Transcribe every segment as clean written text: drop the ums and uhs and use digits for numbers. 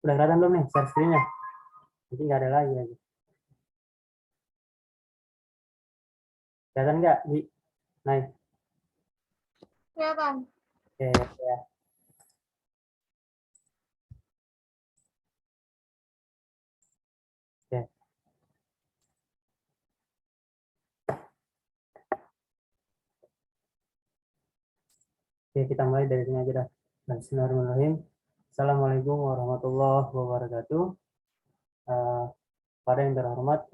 Udah kelihatan belum nih share screen-nya? Jadi nggak ada lagi. Kelihatan nggak? Naik. Kelihatan. Oke, ya. Oke. Oke, kita mulai dari sini aja dah. Bismillahirrahmanirrahim. Assalamualaikum warahmatullahi wabarakatuh. Pada yang terhormat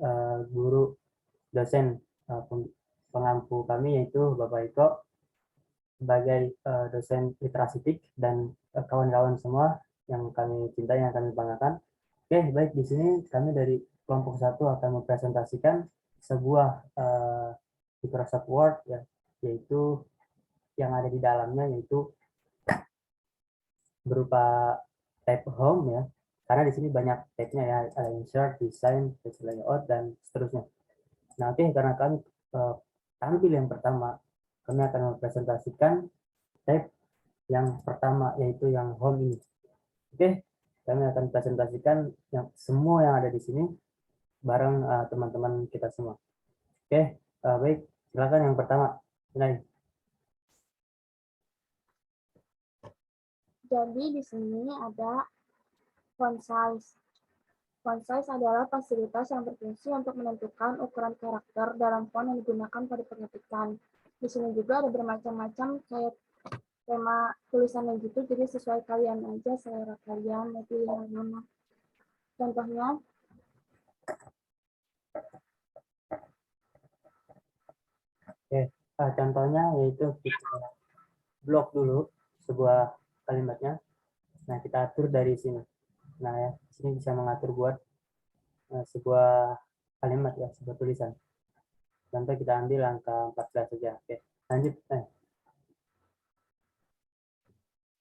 guru dosen pengampu kami yaitu Bapak Iko sebagai dosen literasi TIK dan kawan-kawan semua yang kami cintai, yang kami banggakan. Oke, baik, di sini kami dari kelompok 1 akan mempresentasikan sebuah Microsoft Word ya, yaitu yang ada di dalamnya yaitu berupa tab home ya. Karena di sini banyak tabnya ya, ada insert, design, page layout dan seterusnya. Nah, oke, karena kami tampil yang pertama, kami akan mempresentasikan tab yang pertama yaitu yang home ini. Oke, kami akan presentasikan yang semua yang ada di sini bareng teman-teman kita semua. Oke, baik, silakan yang pertama. Mulai. Jadi di sini ada font size. Font size adalah fasilitas yang berfungsi untuk menentukan ukuran karakter dalam font yang digunakan pada pengetikan. Di sini juga ada bermacam-macam kayak tema tulisannya gitu, jadi sesuai kalian aja, selera kalian, mau pilih yang mana. Contohnya, Oke, contohnya yaitu kita blok dulu sebuah kalimatnya. Nah, kita atur dari sini. Nah, ya, sini bisa mengatur buat sebuah kalimat ya, sebuah tulisan. Contoh kita ambil angka 14 saja. Oke, lanjut.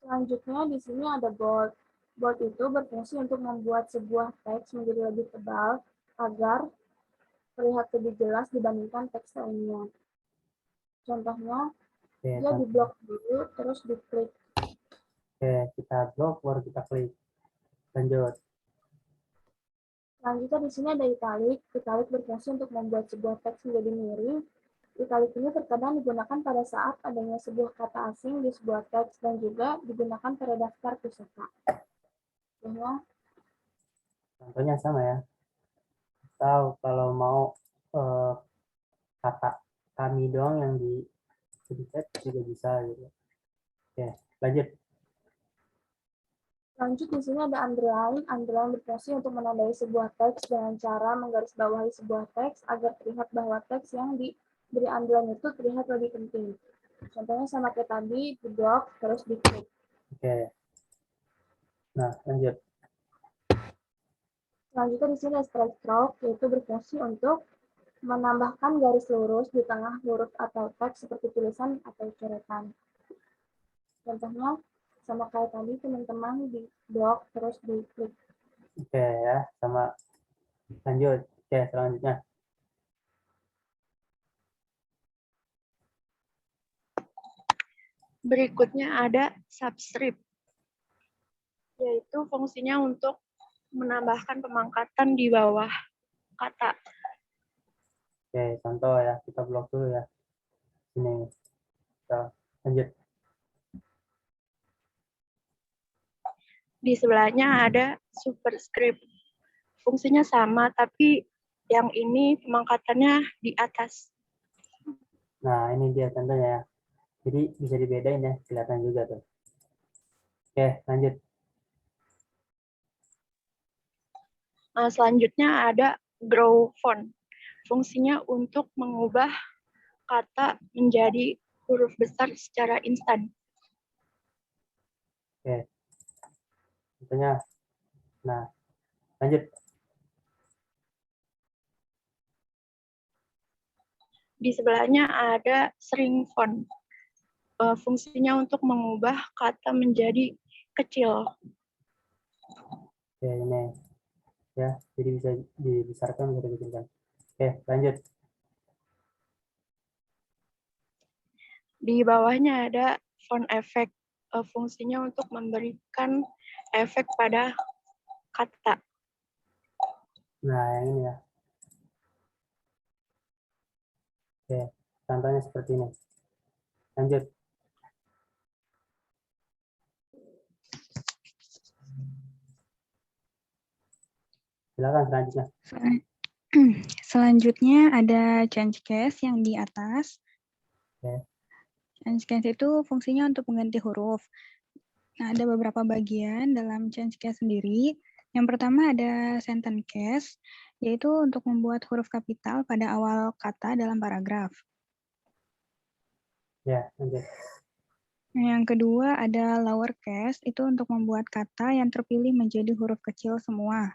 selanjutnya di sini ada bold. Bold itu berfungsi untuk membuat sebuah teks menjadi lebih tebal agar terlihat lebih jelas dibandingkan teks lainnya. Contohnya, Oke, dia di blok dulu, terus diklik. Oke, kita blok, baru kita klik. Lanjut. Selanjutnya di sini ada italic. Italic berfungsi untuk membuat sebuah teks menjadi miring. Italic ini terkadang digunakan pada saat adanya sebuah kata asing di sebuah teks dan juga digunakan pada daftar pusaka. Contohnya sama ya. Atau kalau mau kata kami doang yang di chat juga bisa gitu. Oke, lanjut. Lanjut di sini ada underline. Underline berfungsi untuk menandai sebuah teks dengan cara menggarisbawahi sebuah teks agar terlihat bahwa teks yang diberi underline itu terlihat lebih penting. Contohnya sama kayak tadi, di blok terus diklik. Oke. Nah, lanjut. Selanjutnya di sini ada strike stroke, yaitu berfungsi untuk menambahkan garis lurus di tengah huruf atau teks seperti tulisan atau coretan. Contohnya, sama kayak tadi teman-teman di blok terus diklik. Oke ya, sama. Lanjut. Oke, selanjutnya. Berikutnya ada subscript, yaitu fungsinya untuk menambahkan pemangkatan di bawah kata. Oke, contoh ya, kita blok dulu ya. Ini. Kita lanjut. Di sebelahnya ada superscript. Fungsinya sama, tapi yang ini pemangkatannya di atas. Nah, ini dia contohnya ya. Jadi bisa dibedain ya, kelihatan juga tuh. Oke, lanjut. Selanjutnya ada grow font. Fungsinya untuk mengubah kata menjadi huruf besar secara instan. Oke. Contohnya. Nah, lanjut. Di sebelahnya ada shrink font. Fungsinya untuk mengubah kata menjadi kecil. Oke, ini ya, jadi bisa dibesarkan, bisa dikecilkan. Oke, lanjut. Di bawahnya ada font effect. Fungsinya untuk memberikan efek pada kata. Nah, yang ini ya. Oke, contohnya seperti ini. Lanjut. Silakan selanjutnya. Selanjutnya ada change case yang di atas. Oke. Change case itu fungsinya untuk mengganti huruf. Nah, ada beberapa bagian dalam change case sendiri. Yang pertama ada sentence case, yaitu untuk membuat huruf kapital pada awal kata dalam paragraf. Ya, lanjut. Nah, yang kedua ada lower case, itu untuk membuat kata yang terpilih menjadi huruf kecil semua.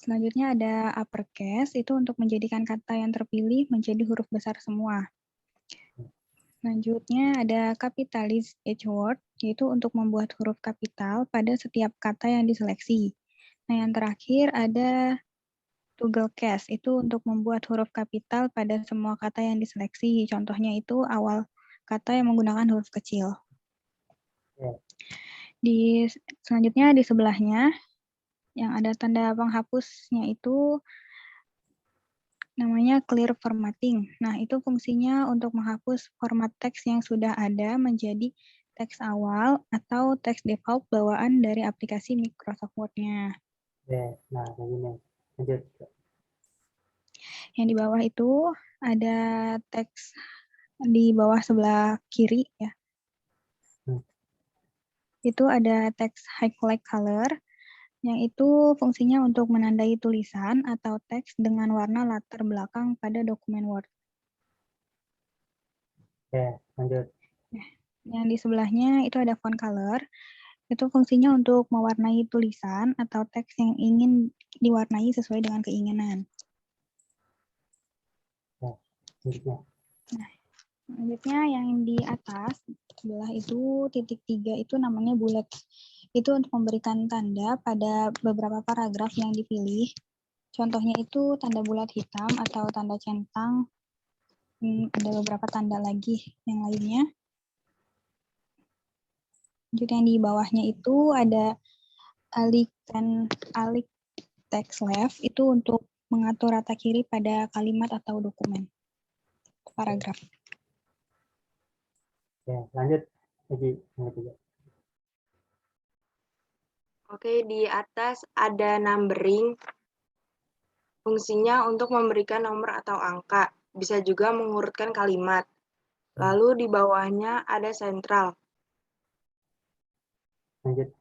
Selanjutnya ada upper case, itu untuk menjadikan kata yang terpilih menjadi huruf besar semua. Selanjutnya ada capitalized H word, yaitu untuk membuat huruf kapital pada setiap kata yang diseleksi. Nah, yang terakhir ada toggle case, itu untuk membuat huruf kapital pada semua kata yang diseleksi. Contohnya itu awal kata yang menggunakan huruf kecil. Ya. Selanjutnya di sebelahnya, yang ada tanda penghapusnya itu namanya clear formatting. Nah, itu fungsinya untuk menghapus format teks yang sudah ada menjadi teks awal atau teks default bawaan dari aplikasi Microsoft Word-nya. Oke, nah begini. Lanjut. Yang di bawah itu ada teks di bawah sebelah kiri ya. Itu ada teks highlight color yang itu fungsinya untuk menandai tulisan atau teks dengan warna latar belakang pada dokumen Word. Oke, lanjut. Yang di sebelahnya itu ada font color. Itu fungsinya untuk mewarnai tulisan atau teks yang ingin diwarnai sesuai dengan keinginan. Lanjutnya. Nah, selanjutnya yang di atas sebelah itu titik 3 itu namanya bullet. Itu untuk memberikan tanda pada beberapa paragraf yang dipilih. Contohnya itu tanda bulat hitam atau tanda centang. Ada beberapa tanda lagi yang lainnya. Lanjut yang di bawahnya itu ada alik text left, itu untuk mengatur rata kiri pada kalimat atau dokumen. Paragraf. Oke, lanjut. Lagi yang ketiga. Oke, di atas ada numbering. Fungsinya untuk memberikan nomor atau angka. Bisa juga mengurutkan kalimat. Lalu di bawahnya ada sentral. Lanjut.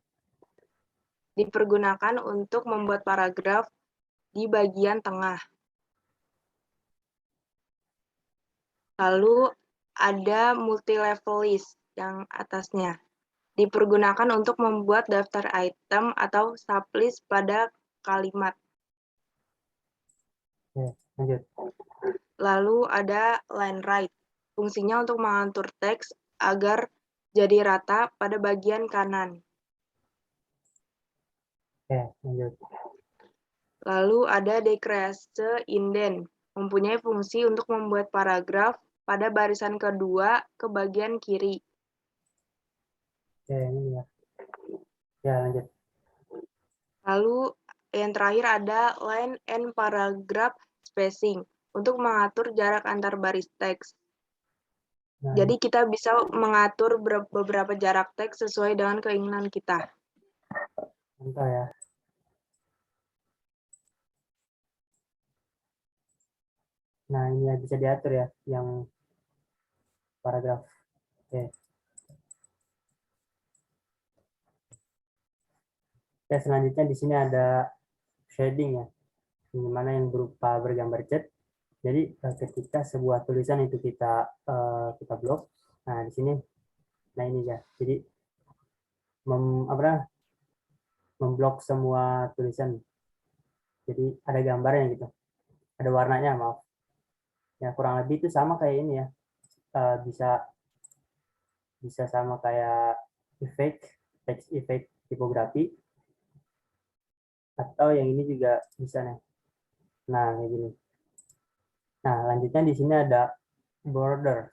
Dipergunakan untuk membuat paragraf di bagian tengah. Lalu ada multi-level list yang atasnya. Dipergunakan untuk membuat daftar item atau sublist pada kalimat. Oke, lanjut. Lalu ada line right. Fungsinya untuk mengatur teks agar jadi rata pada bagian kanan. Oke, lanjut. Lalu ada decrease indent. Mempunyai fungsi untuk membuat paragraf pada barisan kedua ke bagian kiri. Oke, ini ya. Ya, lanjut. Lalu yang terakhir ada line and paragraph spacing untuk mengatur jarak antar baris teks. Nah, Jadi kita bisa mengatur beberapa jarak teks sesuai dengan keinginan kita. contoh ya. Nah, ini ya bisa diatur ya, yang paragraf. Oke. Oke, selanjutnya di sini ada shading ya, di mana yang berupa bergambar cat. Jadi ketika sebuah tulisan itu kita blok, nah di sini, nah ini ya. Jadi memblok semua tulisan. Jadi ada gambarnya gitu, ada warnanya, maaf. Ya kurang lebih itu sama kayak ini ya. Bisa sama kayak text effect tipografi, atau yang ini juga bisa nih. Nah, kayak gini. Nah, lanjutnya di sini ada border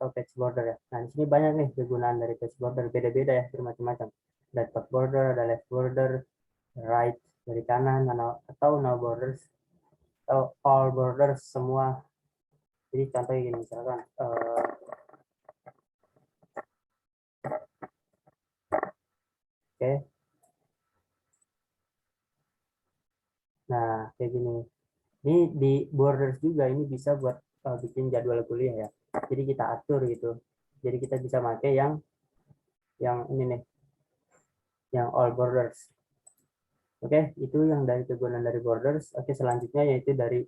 atau text border ya. Nah, di sini banyak nih kegunaan dari text border, beda-beda ya, bermacam-macam. Ada top border, ada left border, right dari kanan, atau no borders, atau all borders semua. Jadi contohnya gini misalkan, oke. Nah, kayak gini. Ini di borders juga, ini bisa buat bikin jadwal kuliah ya. Jadi kita atur gitu. Jadi kita bisa pakai yang ini nih, yang all borders. Oke, itu yang dari kegunaan dari borders. Oke, selanjutnya yaitu dari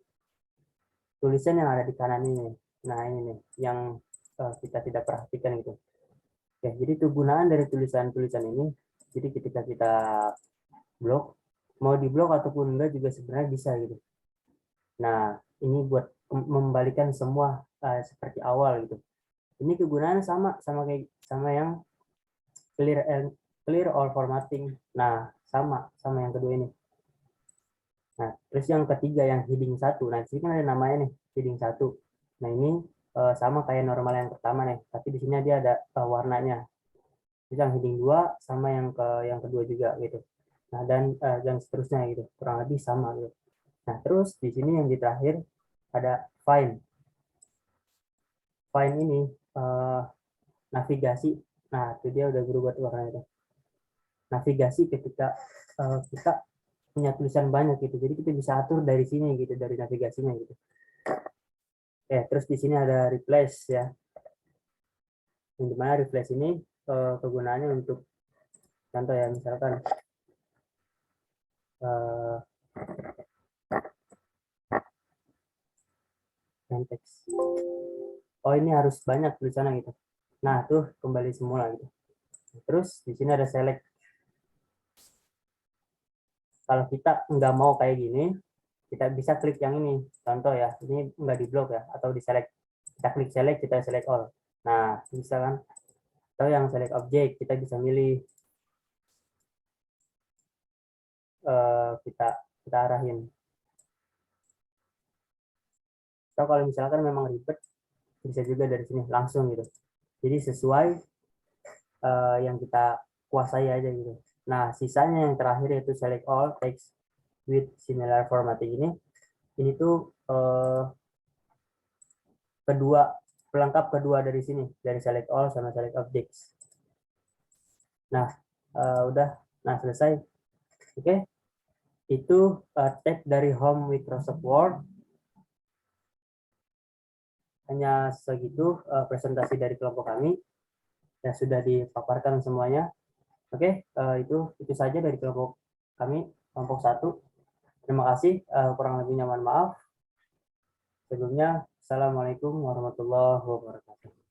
tulisan yang ada di kanan ini. Nah, ini nih yang kita tidak perhatikan gitu. Oke, jadi kegunaan dari tulisan-tulisan ini, jadi ketika kita blok, mau di blok ataupun enggak juga sebenarnya bisa gitu. Nah, ini buat membalikan semua seperti awal gitu. Ini kegunaannya sama yang clear all formatting. Nah, sama yang kedua ini. Nah, terus yang ketiga yang heading 1. Nah, di sini kan ada namanya nih, heading 1. Nah, ini sama kayak normal yang pertama nih, tapi di sini dia ada warnanya. Terus yang heading 2 sama yang kedua juga gitu. Nah, dan seterusnya gitu. Kurang lebih sama gitu. Nah, terus di sini yang di terakhir ada find. Find ini navigasi. Nah, itu dia udah berubah warna itu. Navigasi ketika kita punya tulisan banyak gitu. Jadi kita bisa atur dari sini gitu, dari navigasinya gitu. Terus di sini ada replace ya. Yang dimana replace ini kegunaannya untuk contoh ya, misalkan teks. Oh, ini harus banyak tulisannya gitu. Nah, tuh kembali semula gitu. Terus di sini ada select. Kalau kita nggak mau kayak gini, kita bisa klik yang ini. Contoh ya, ini nggak di blok ya, atau di select. Kita klik select, kita select all. Nah, bisa kan? Atau yang select object, kita bisa milih. Kita arahin. Atau kalau misalkan memang ribet, bisa juga dari sini langsung gitu. Jadi sesuai yang kita kuasai aja gitu. Nah, sisanya yang terakhir yaitu select all text with similar formatting ini tuh pelengkap kedua dari sini, dari select all sama select objects. Nah, udah, nah selesai. Oke, itu tag dari home Microsoft Word. Hanya segitu presentasi dari kelompok kami. Ya sudah dipaparkan semuanya. Oke, itu saja dari kelompok kami, kelompok 1. Terima kasih, kurang lebihnya mohon maaf. Sebelumnya, Assalamualaikum warahmatullahi wabarakatuh.